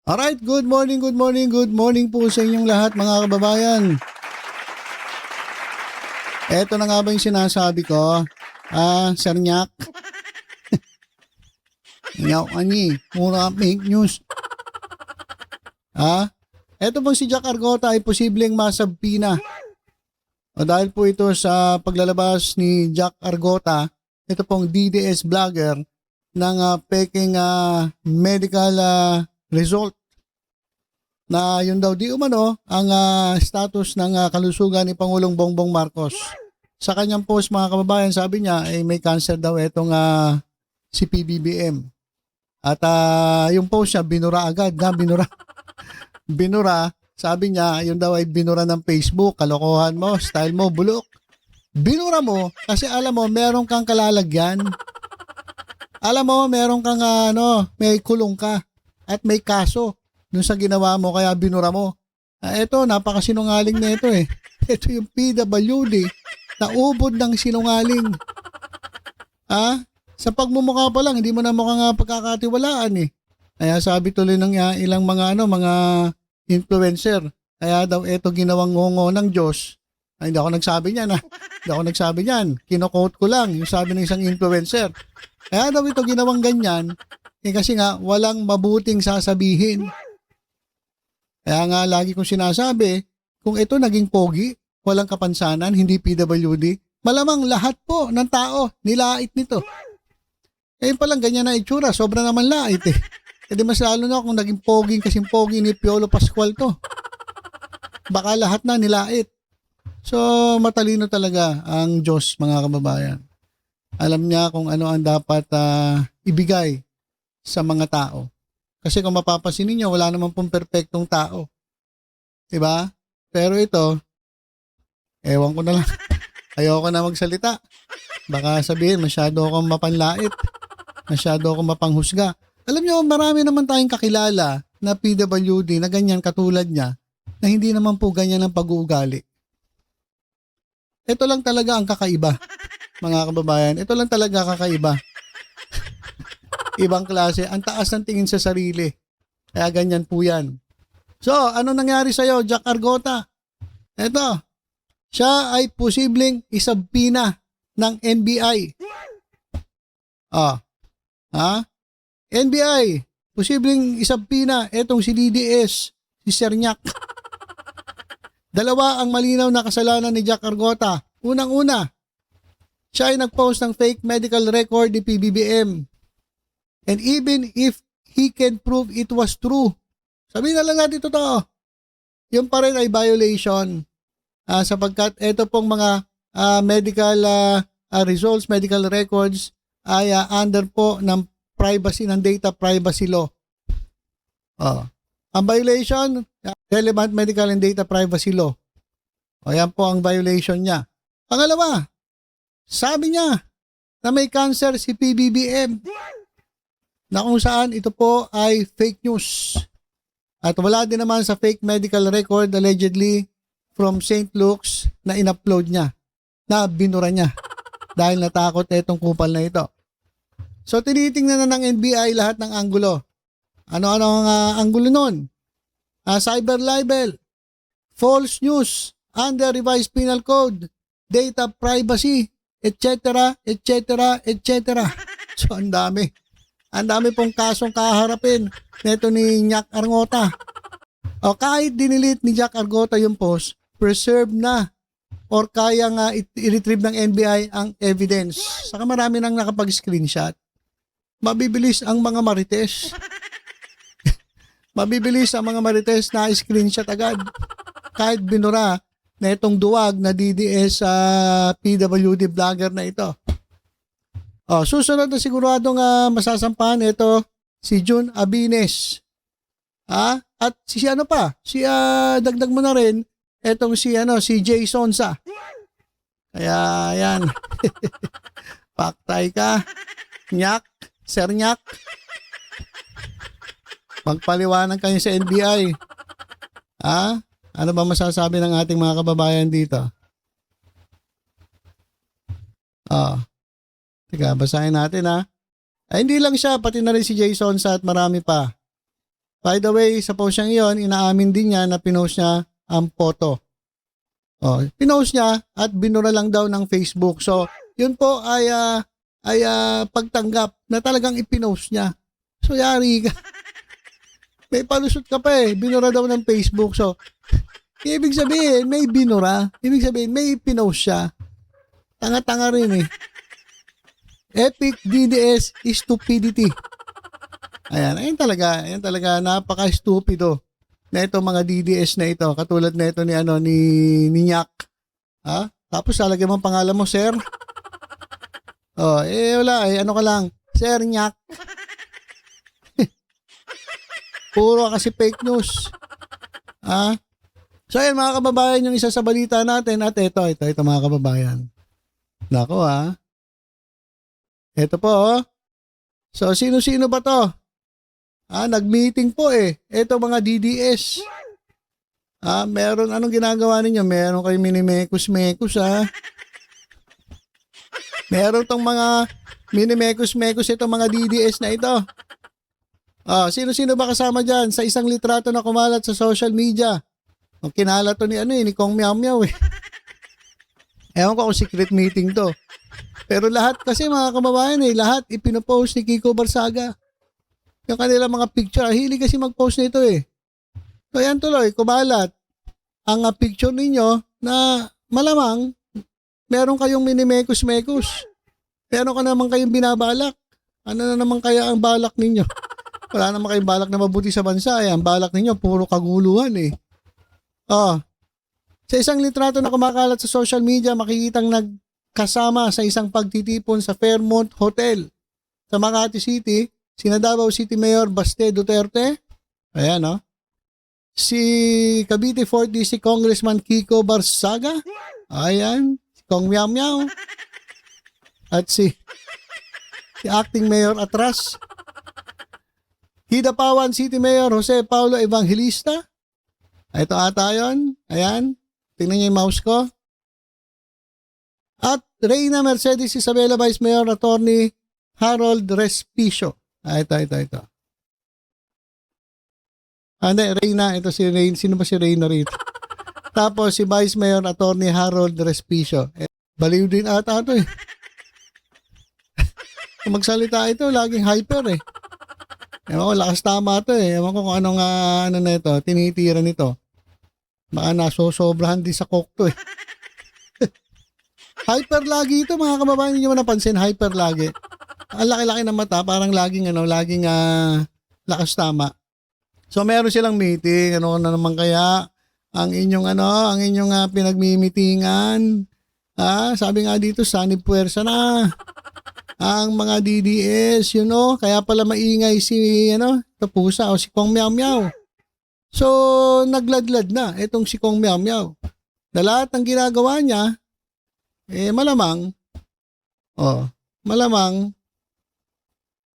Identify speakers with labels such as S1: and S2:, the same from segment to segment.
S1: Alright, good morning, good morning, good morning po sa inyong lahat mga kababayan. Eto na nga ba yung sinasabi ko? Sir Nyak, inyaw ani, mura fake news. Eto pong si Jack Argota ay posibleng masabpina. O dahil po ito sa paglalabas ni Jack Argota, ito pong DDS vlogger ng peking medical result na yun daw di umano ang status ng kalusugan ni Pangulong Bongbong Marcos. Sa kanyang post mga kababayan, sabi niya ay may cancer daw itong si PBBM. At yung post niya binura agad, binura, sabi niya yun daw ay binura ng Facebook, kalokohan mo, style mo, bulok. Binura mo kasi alam mo meron kang kalalagyan. Alam mo meron kang may kulong ka at may kaso nung sa ginawa mo kaya binura mo. Ito, napakasinungaling na ito eh. Ito yung PWD na ubod ng sinungaling. Sa pagmumukha pa lang, hindi mo na mukhang pagkakatiwalaan eh. Kaya sabi tuloy ng ilang mga influencer. Kaya daw ito ginawang ngongo ng Diyos. Hindi ako nagsabi niyan Hindi ako nagsabi niyan. Kino-quote ko lang yung sabi ng isang influencer. Kaya daw ito ginawang ganyan kasi nga walang mabuting sasabihin. Kaya nga lagi kong sinasabi, kung ito naging pogi, walang kapansanan, hindi PWD, malamang lahat po ng tao nilait nito. Ngayon palang ganyan na itsura, sobra naman lait eh. E di mas lalo na kung naging poging kasing pogi ni Piolo Pascual to. Baka lahat na nilait. So matalino talaga ang Diyos mga kababayan. Alam niya kung ano ang dapat ibigay sa mga tao. Kasi kung mapapansin niyo, wala naman pong perpektong tao. Diba? Pero ito, ewan ko na lang. Ayoko na magsalita. Baka sabihin, masyado akong mapanlait. Masyado akong mapanghusga. Alam niyo, marami naman tayong kakilala na PWD na ganyan katulad niya na hindi naman po ganyan ang pag-uugali. Ito lang talaga ang kakaiba, mga kababayan. Ito lang talaga kakaiba. Ibang klase, ang taas ng tingin sa sarili. Kaya ganyan po yan. So, ano nangyari sa'yo, Jack Argota? Eto, siya ay posibleng isabpina ng NBI. NBI, posibleng isabpina etong si DDS, si Sir Nyak. Dalawa ang malinaw na kasalanan ni Jack Argota. Unang-una, siya ay nag-post ng fake medical record ni PBBM. And even if he can prove it was true, sabihin na lang natin totoo, yun pa rin ay violation sapagkat ito pong mga medical results, medical records ay under po ng privacy, ng data privacy law. Ang violation, relevant medical and data privacy law. Yan po ang violation niya. Pangalawa, sabi niya na may cancer si PBBM. Na kung saan ito po ay fake news. At wala din naman sa fake medical record allegedly from St. Luke's na in-upload niya, na binura niya dahil natakot na itong kupal na ito. So tinitingnan na ng NBI lahat ng anggulo. Ano-ano ang anggulo nun? Cyber libel, false news, under revised penal code, data privacy, etc., etc., etc. So ang dami. Ang dami pong kasong kaharapin nito ni Jack Argota. Kahit dinilit ni Jack Argota yung post, preserve na or kaya nga i-retrieve ng NBI ang evidence. Saka marami nang nakapag-screenshot. Mabibilis ang mga marites. Mabibilis ang mga marites na screenshot agad. Kahit binura na itong duwag na DDS PWD vlogger na ito. Susunod na siguradong masasampahan ito si June Abines. At si ano pa? Dagdag mo na rin etong si Jay Sonsa. Kaya yan. Paktay ka. Nyak, Sir Nyak. Magpaliwanag kayo sa NBI. Ano ba masasabi ng ating mga kababayan dito? Teka, basahin natin Ay, hindi lang siya, pati na rin si Jason sa at marami pa. By the way, sa post niya iyon, inaamin din niya na pinost niya ang photo. Pinost niya at binura lang daw ng Facebook. So, yun po ay pagtanggap na talagang ipinost niya. So, yari ka. May palusot ka pa binura daw ng Facebook. So, ibig sabihin, may binura. Ibig sabihin, may pinost siya. Tanga-tanga rin Epic DDS stupidity. Ayan talaga napaka-stupido na itong mga DDS na ito, katulad na ito ni Nyak. Tapos lalagyan mo ang pangalan mo, sir. Wala ano ka lang, Sir Nyak. Puro kasi fake news. So ayan mga kababayan, yung isa sa balita natin at ito mga kababayan. Nako Ito po So sino-sino ba to? Nag-meeting po Ito mga DDS. Meron anong ginagawa ninyo? Meron kayo minimekus-mekus Meron tong mga minimekus-mekus itong mga DDS na ito. Sino-sino ba kasama dyan sa isang litrato na kumalat sa social media? Kinalat to ni Kong Miao Miao Ewan ko kung secret meeting to. Pero lahat kasi mga kababayan lahat ipinopost ni Kiko Barsaga. Yung kanilang mga picture, hilig kasi mag-post nito So yan tuloy, kumalat ang picture ninyo na malamang meron kayong minimekus-mekus. Meron ka naman kayong binabalak. Ano na naman kaya ang balak ninyo? Wala naman kayong balak na mabuti sa bansa. Ang balak ninyo, puro kaguluhan Sa isang litrato na kumakalat sa social media, makikitang nagkasama sa isang pagtitipon sa Fairmont Hotel sa Makati City, sina Davao City Mayor Baste Duterte, ayan si Cavite 4th District Congressman Kiko Barsaga, ayan, si Kong Miao Miao, at si Acting Mayor Atras, Kidapawan City Mayor Jose Paulo Evangelista, ito ata yun, ayan, tingnan niyo yung mouse ko, at Reyna Mercedes Isabela Vice Mayor Attorney Harold Respicio. Ito. Reyna. Ito si Reyna. Sino ba si Reyna rito? Tapos si Vice Mayor Attorney Harold Respicio. Baliw din ata ito Kung magsalita ito, laging hyper Ewan ko, lakas tama ito Ewan ko kung anong na ito, tinitira nito. Baka nasosobrahan din sa kokto Hyper lagi ito mga kababayan. Hindi nyo napansin, hyper lagi. Ang laki-laki ng mata, parang laging lakas tama. So meron silang meeting, ano na naman kaya ang inyong pinagmimitingan. Sabi nga dito, sanib puwersa na. Ang mga DDS, kaya pala maingay si pusa o si Kong Miao Miao. So nagladlad na itong si Kong Miao Miao. Na lahat ng ginagawa niya malamang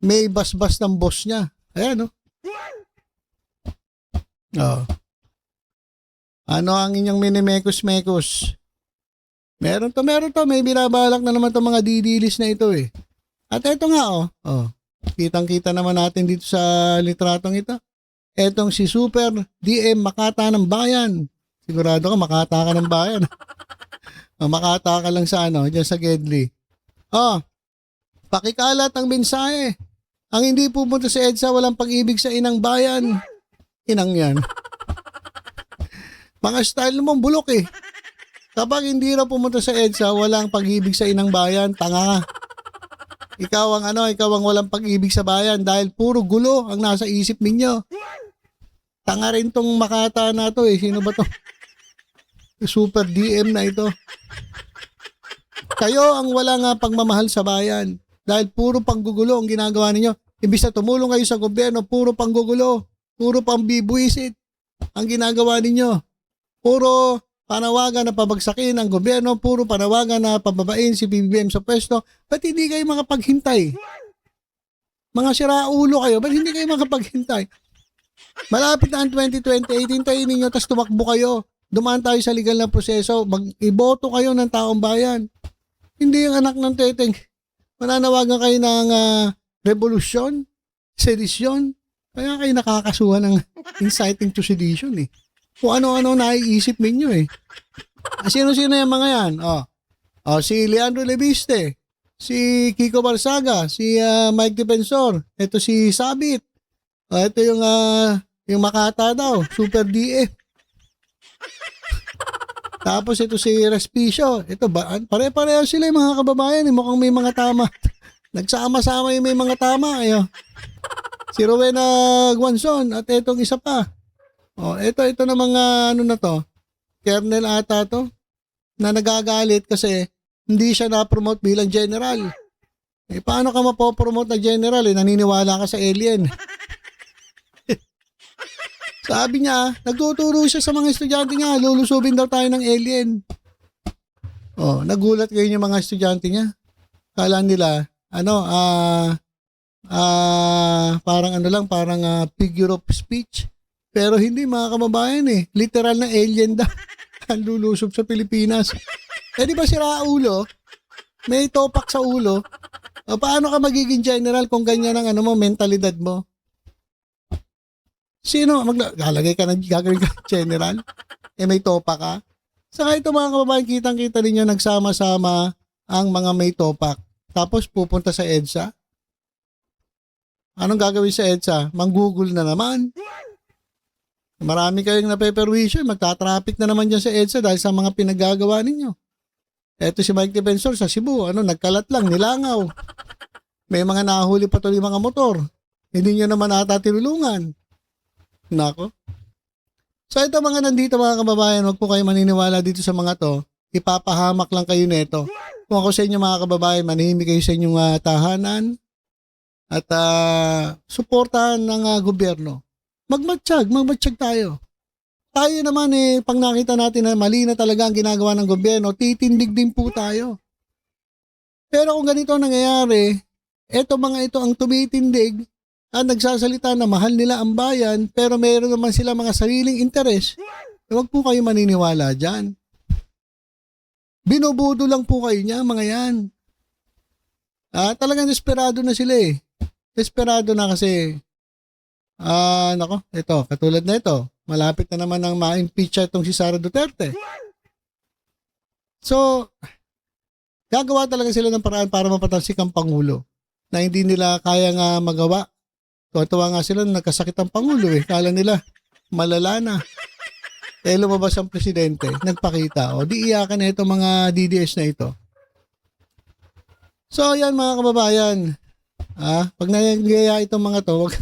S1: may basbas ng boss niya. Ayan Ano ang inyong minimekus-mekus? Meron to. May binabalak na naman itong mga didilis na ito At ito nga kitang-kita naman natin dito sa litratong ito. Etong si Super DM Makata ng Bayan. Sigurado ka makata ka ng bayan. Makata ka lang sa dyan sa Gedli. Pakikalat ang mensahe. Ang hindi pupunta sa EDSA walang pag-ibig sa inang bayan. Inang yan. Mga style mo bulok Kapag hindi na pumunta sa EDSA walang pag-ibig sa inang bayan, tanga ka. Ikaw ang walang pag-ibig sa bayan dahil puro gulo ang nasa isip ninyo. Tanga rin tong Makata na to Sino ba to? Super DM na ito. Kayo ang walang pagmamahal sa bayan. Dahil puro panggugulo ang ginagawa ninyo. Imbis na tumulong kayo sa gobyerno, puro panggugulo, puro pambibuisit ang ginagawa ninyo. Puro panawagan na pabagsakin ang gobyerno, puro panawagan na pababain si BBM sa pwesto. Ba't hindi kayo makapaghintay? Mga siraulo kayo, ba't hindi kayo makapaghintay? Malapit na ang 2028, hintayin ninyo, tapos tumakbo kayo. Dumaan tayo sa legal na proseso, mag-iboto kayo ng taong bayan. Hindi yung anak ng teteng. Mananawagan kayo ng revolusyon, sedisyon, Kaya kayo nakakasuhan ng inciting to sedition eh. Kung ano-ano naiisip ninyo eh. Sino-sino yung mga yan? Si Leandro Leviste, si Kiko Barsaga, si Mike Defensor, ito si Sabit, ito yung Makata daw, Super DF. Tapos ito si Respicio, ito ba, pare-pareho sila yung mga kababayan, mukhang may mga tama. Nagsama-sama yung may mga tama. Si Rowena Guanzon at itong isa pa. Ito na mga ano na to, kernel ata to, na nagagalit kasi hindi siya na-promote bilang general. Paano ka mapopromote na general? Naniniwala ka sa alien. Sabi niya, nagtuturo siya sa mga estudyante niya, lulusubin daw tayo ng alien. Nagulat ngayon yung mga estudyante niya. Kala nila, parang figure of speech. Pero hindi mga kababayan eh. Literal na alien daw ang lulusob sa Pilipinas. Di ba sira ulo? May topak sa ulo. Paano ka magiging general kung ganyan ang mentalidad mo? Sino? Gagawin ka general? May topak ka? Saka ito mga kababayan, kitang-kita ninyo nagsama-sama ang mga may topak. Tapos pupunta sa EDSA. Anong gagawin sa EDSA? Manggugol na naman. Marami kayong napeperwisyo, magta-traffic na naman dyan sa EDSA dahil sa mga pinagagawa ninyo. Eto si Mike Defensor sa Cebu, nagkalat lang, nilangaw. May mga nahuli pa tuloy mga motor. Hindi nyo naman ata tinulungan. Nako. So ito mga nandito mga kababayan, huwag po kayo maniniwala dito sa mga to. Ipapahamak lang kayo neto. Kung ako sa inyo mga kababayan, manahimik kayo sa inyong tahanan at suportahan ng gobyerno. Magmatsyag tayo. Tayo naman pag nakita natin na mali na talaga ang ginagawa ng gobyerno, titindig din po tayo. Pero kung ganito nangyayari, mga ito ang tumitindig at nagsasalita na mahal nila ang bayan, pero mayroon naman sila mga sariling interes, huwag po kayo maniniwala dyan. Binubudo lang po kayo niya, mga yan. Talagang desperado na sila eh. Desperado na kasi, ito, katulad na ito, malapit na naman ang ma-impeach itong si Sara Duterte. So, gagawa talaga sila ng paraan para mapatalsik ang Pangulo na hindi nila kaya nga magawa. Tuwa nga sila na nagkasakit ang Pangulo eh. Kala nila, malala na. Lumabas ang presidente, nagpakita. Di iyakan na itong mga DDS na ito. So, yan mga kababayan. Pag nagyaya itong mga to,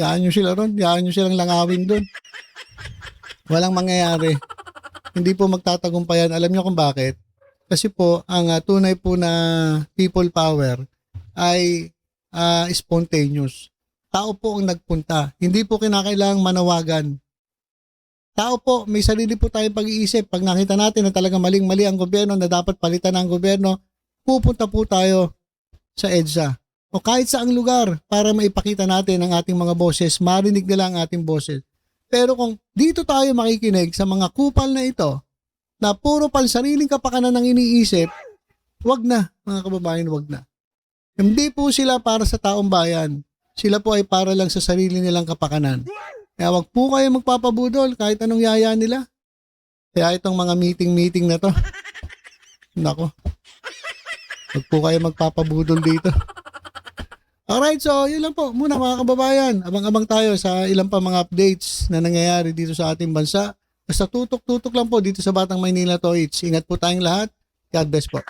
S1: yaan nyo sila ron. Yaan nyo silang langawin doon. Walang mangyayari. Hindi po magtatagumpayan. Alam nyo kung bakit? Kasi po, ang tunay po na people power ay spontaneous. Tao po ang nagpunta. Hindi po kinakailangang manawagan. Tao po, may sarili po tayong pag-iisip. Pag nakita natin na talaga maling-mali ang gobyerno, na dapat palitan ang gobyerno, pupunta po tayo sa EDSA. O kahit saang lugar para maipakita natin ang ating mga boses, marinig nila ang ating boses. Pero kung dito tayo makikinig sa mga kupal na ito, na puro pansariling kapakanan ang iniisip, wag na, mga kababayan, wag na. Hindi po sila para sa taong bayan. Sila po ay para lang sa sarili nilang kapakanan. Kaya wag po kayo magpapabudol kahit anong yaya nila. Kaya itong mga meeting na to, nako, wag po kayo magpapabudol dito. Alright, so yun lang po muna mga kababayan. Abang-abang tayo sa ilang pa mga updates na nangyayari dito sa ating bansa. Basta tutok-tutok lang po dito sa Batang Maynila Toits. Ingat po tayong lahat. God bless po.